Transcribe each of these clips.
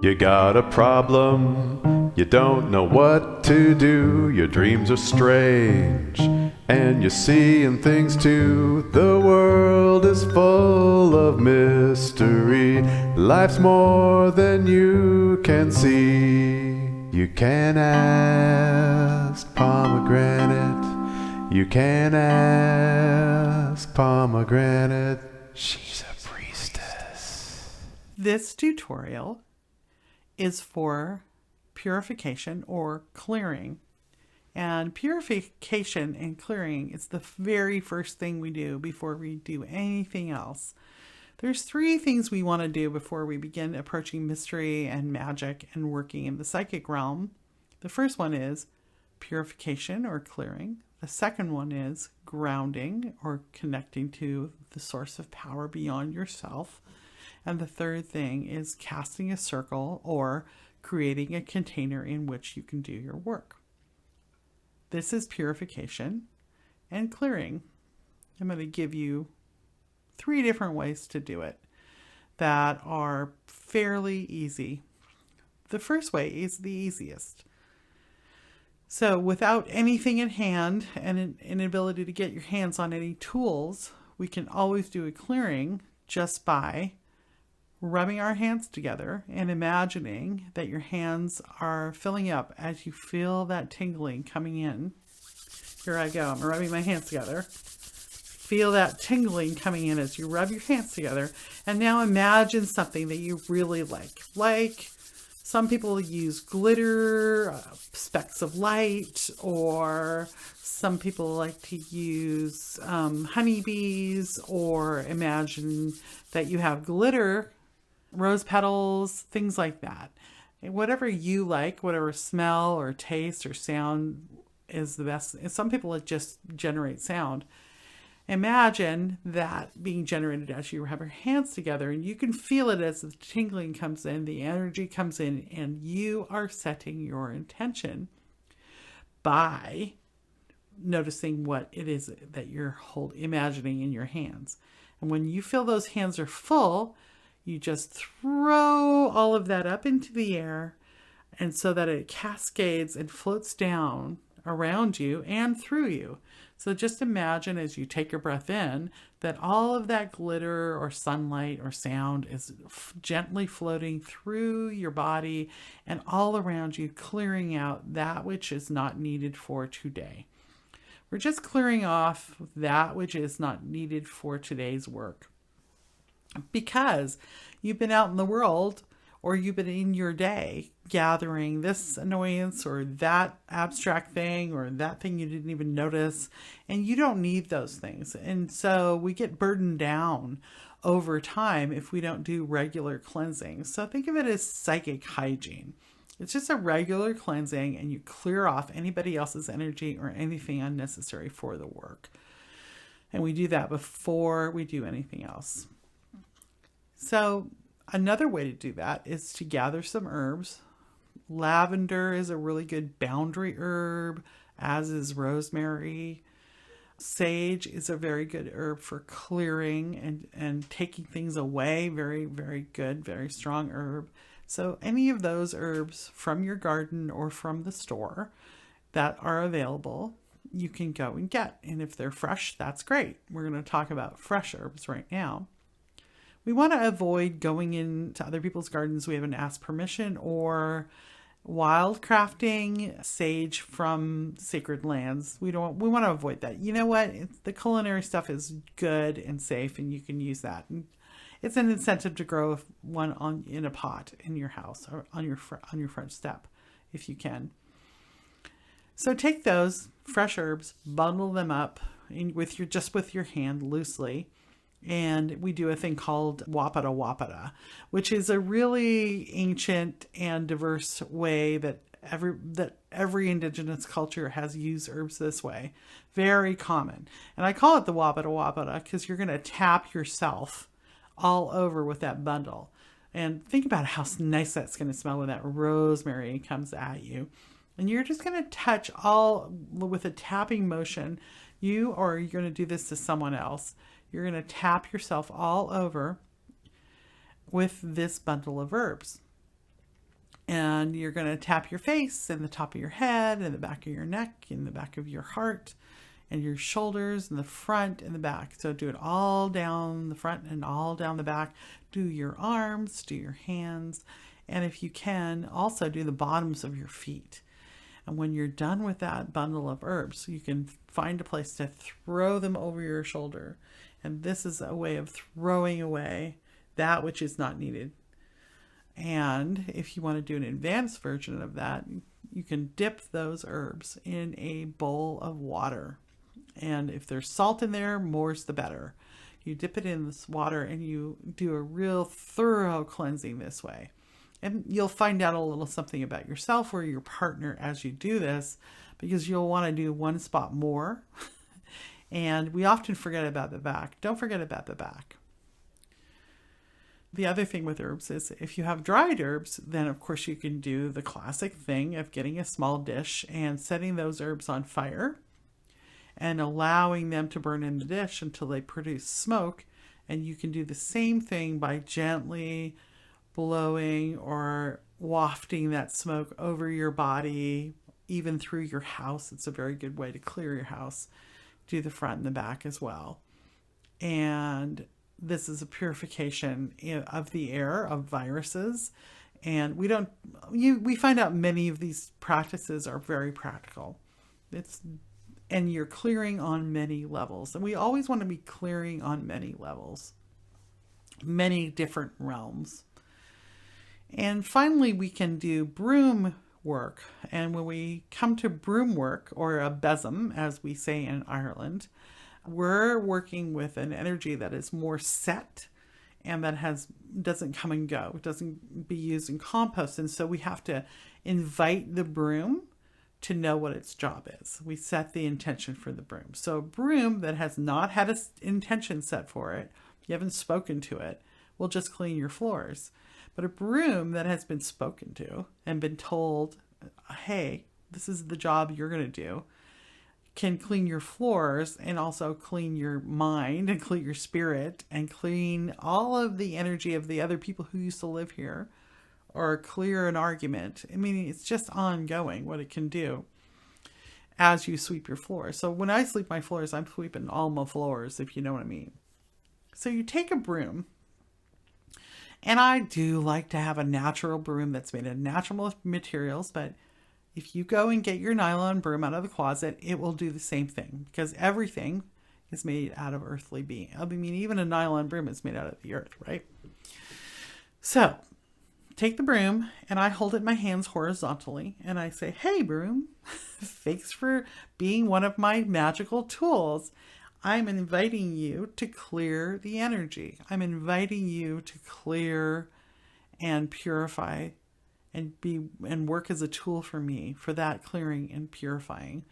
You got a problem, you don't know what to do. Your dreams are strange, and you're seeing things too. The world is full of mystery. Life's more than you can see. You can ask Pomegranate. You can ask Pomegranate. She's a priestess. This tutorial is for purification or clearing. And purification and clearing is the very first thing we do before we do anything else. There's 3 things we want to do before we begin approaching mystery and magic and working in the psychic realm. The first one is purification or clearing. The second one is grounding or connecting to the source of power beyond yourself. And the third thing is casting a circle or creating a container in which you can do your work. This is purification and clearing. I'm going to give you 3 different ways to do it that are fairly easy. The first way is the easiest. So without anything in hand and an inability to get your hands on any tools, we can always do a clearing just by rubbing our hands together and imagining that your hands are filling up as you feel that tingling coming in. Here I go. I'm rubbing my hands together. Feel that tingling coming in as you rub your hands together. And now imagine something that you really like. Like some people use glitter, specks of light, or some people like to use honeybees, or imagine that you have glitter, rose petals, things like that. And whatever you like, whatever smell or taste or sound is the best. And some people it just generate sound. Imagine that being generated as you have your hands together, and you can feel it as the tingling comes in, the energy comes in, and you are setting your intention by noticing what it is that you're imagining in your hands. And when you feel those hands are full, you just throw all of that up into the air, and so that it cascades and floats down around you and through you. So just imagine as you take your breath in that all of that glitter or sunlight or sound is gently floating through your body and all around you, clearing out that which is not needed for today. We're just clearing off that which is not needed for today's work. Because you've been out in the world, or you've been in your day gathering this annoyance or that abstract thing or that thing you didn't even notice, and you don't need those things. And so we get burdened down over time if we don't do regular cleansing. So think of it as psychic hygiene. It's just a regular cleansing, and you clear off anybody else's energy or anything unnecessary for the work. And we do that before we do anything else. So another way to do that is to gather some herbs. Lavender is a really good boundary herb, as is rosemary. Sage is a very good herb for clearing and taking things away. Very, very good, very strong herb. So any of those herbs from your garden or from the store that are available, you can go and get. And if they're fresh, that's great. We're going to talk about fresh herbs right now. We want to avoid going into other people's gardens. We haven't asked permission, or wildcrafting sage from sacred lands. We want to avoid that. You know what? The culinary stuff is good and safe, and you can use that. And it's an incentive to grow one in a pot in your house or on your front step, if you can. So take those fresh herbs, bundle them up with your hand loosely. And we do a thing called wapata, which is a really ancient and diverse way that every indigenous culture has used herbs this way. Very common. And I call it the wapata because you're going to tap yourself all over with that bundle. And think about how nice that's going to smell when that rosemary comes at you. And you're just going to touch all with a tapping motion. You're going to do this to someone else. You're going to tap yourself all over with this bundle of herbs. And you're going to tap your face and the top of your head and the back of your neck and the back of your heart and your shoulders and the front and the back. So do it all down the front and all down the back. Do your arms, do your hands, and if you can, also do the bottoms of your feet. And when you're done with that bundle of herbs, you can find a place to throw them over your shoulder. And this is a way of throwing away that which is not needed. And if you want to do an advanced version of that, you can dip those herbs in a bowl of water. And if there's salt in there, more's the better. You dip it in this water and you do a real thorough cleansing this way. And you'll find out a little something about yourself or your partner as you do this, because you'll want to do one spot more. And we often forget about the back. Don't forget about the back. The other thing with herbs is if you have dried herbs, then of course you can do the classic thing of getting a small dish and setting those herbs on fire and allowing them to burn in the dish until they produce smoke. And you can do the same thing by gently blowing or wafting that smoke over your body, even through your house. It's a very good way to clear your house. Do the front and the back as well. And this is a purification of the air, of viruses. And we find out many of these practices are very practical. And you're clearing on many levels. And we always want to be clearing on many levels, many different realms. And finally, we can do broom work. And when we come to broom work, or a besom, as we say in Ireland, we're working with an energy that is more set and that doesn't come and go. It doesn't be used in compost. And so we have to invite the broom to know what its job is. We set the intention for the broom. So a broom that has not had an intention set for it, you haven't spoken to it, will just clean your floors. But a broom that has been spoken to and been told, hey, this is the job you're going to do, can clean your floors and also clean your mind and clean your spirit and clean all of the energy of the other people who used to live here, or clear an argument. I mean, it's just ongoing what it can do as you sweep your floors. So when I sweep my floors, I'm sweeping all my floors, if you know what I mean. So you take a broom, and I do like to have a natural broom that's made of natural materials, but if you go and get your nylon broom out of the closet, it will do the same thing, because everything is made out of earthly being. I mean, even a nylon broom is made out of the earth, right? So take the broom, and I hold it in my hands horizontally, and I say, hey, broom, thanks for being one of my magical tools. I'm inviting you to clear the energy. I'm inviting you to clear and purify and work as a tool for me for that clearing and purifying.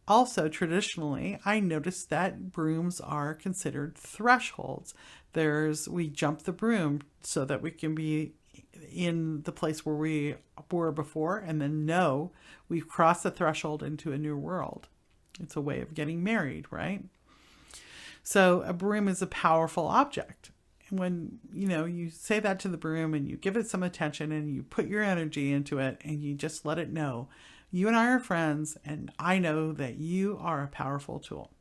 Also, traditionally, I noticed that brooms are considered thresholds. We jump the broom so that we can be in the place where we were before and then know we've crossed the threshold into a new world. It's a way of getting married, right? So a broom is a powerful object. And when, you say that to the broom and you give it some attention and you put your energy into it and you just let it know, you and I are friends and I know that you are a powerful tool.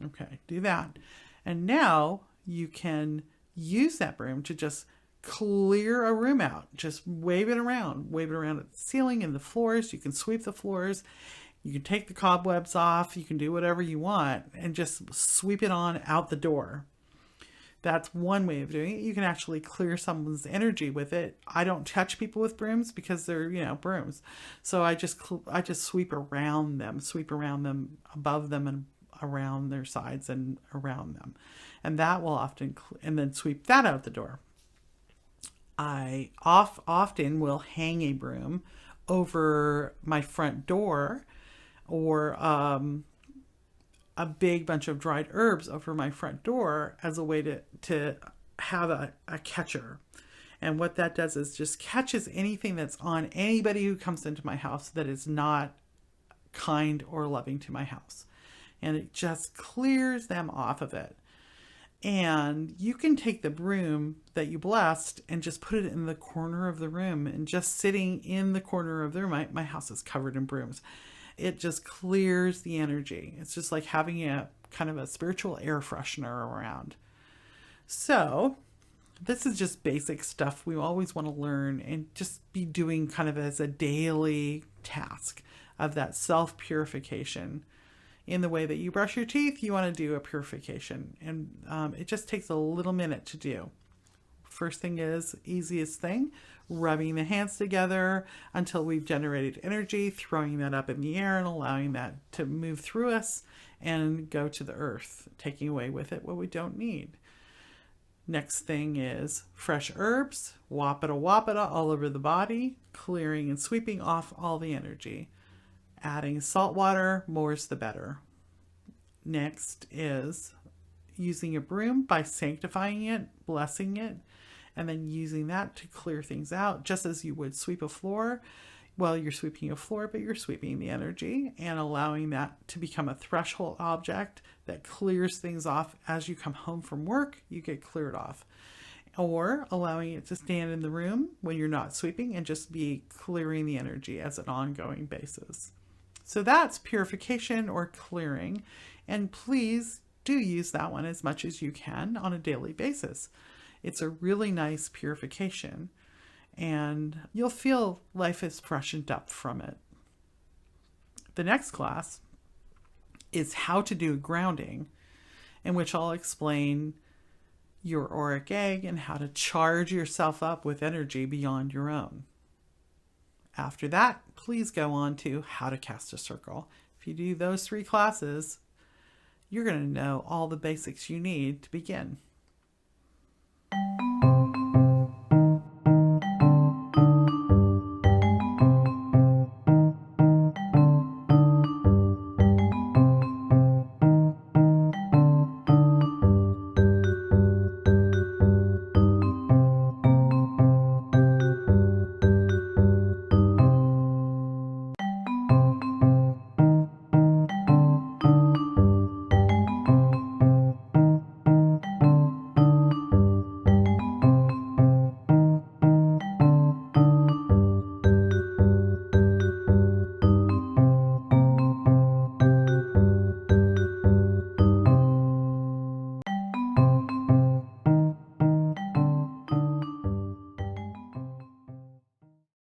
Okay, do that. And now you can use that broom to just clear a room out. Just wave it around at the ceiling and the floors. You can sweep the floors. You can take the cobwebs off. You can do whatever you want and just sweep it on out the door. That's one way of doing it. You can actually clear someone's energy with it. I don't touch people with brooms because they're, brooms. So I just sweep around them, above them and around their sides and around them. And that will often, and then sweep that out the door. I often will hang a broom over my front door, or a big bunch of dried herbs over my front door as a way to have a catcher. And what that does is just catches anything that's on anybody who comes into my house that is not kind or loving to my house. And it just clears them off of it. And you can take the broom that you blessed and just put it in the corner of the room, and just sitting in the corner of the room. My house is covered in brooms. It just clears the energy. It's just like having a kind of a spiritual air freshener around. So this is just basic stuff we always want to learn and just be doing kind of as a daily task of that self-purification. In the way that you brush your teeth, you want to do a purification. And it just takes a little minute to do. First thing is, easiest thing, rubbing the hands together until we've generated energy, throwing that up in the air and allowing that to move through us and go to the earth, taking away with it what we don't need. Next thing is fresh herbs, wapata all over the body, clearing and sweeping off all the energy. Adding salt water, more's the better. Next is using a broom by sanctifying it, blessing it, and then using that to clear things out, just as you would sweep a floor. Well, you're sweeping a floor, but you're sweeping the energy and allowing that to become a threshold object that clears things off. As you come home from work, you get cleared off. Or allowing it to stand in the room when you're not sweeping and just be clearing the energy as an ongoing basis. So that's purification or clearing. And please do use that one as much as you can on a daily basis. It's a really nice purification, and you'll feel life is freshened up from it. The next class is how to do grounding, in which I'll explain your auric egg and how to charge yourself up with energy beyond your own. After that, please go on to how to cast a circle. If you do those 3 classes, you're going to know all the basics you need to begin.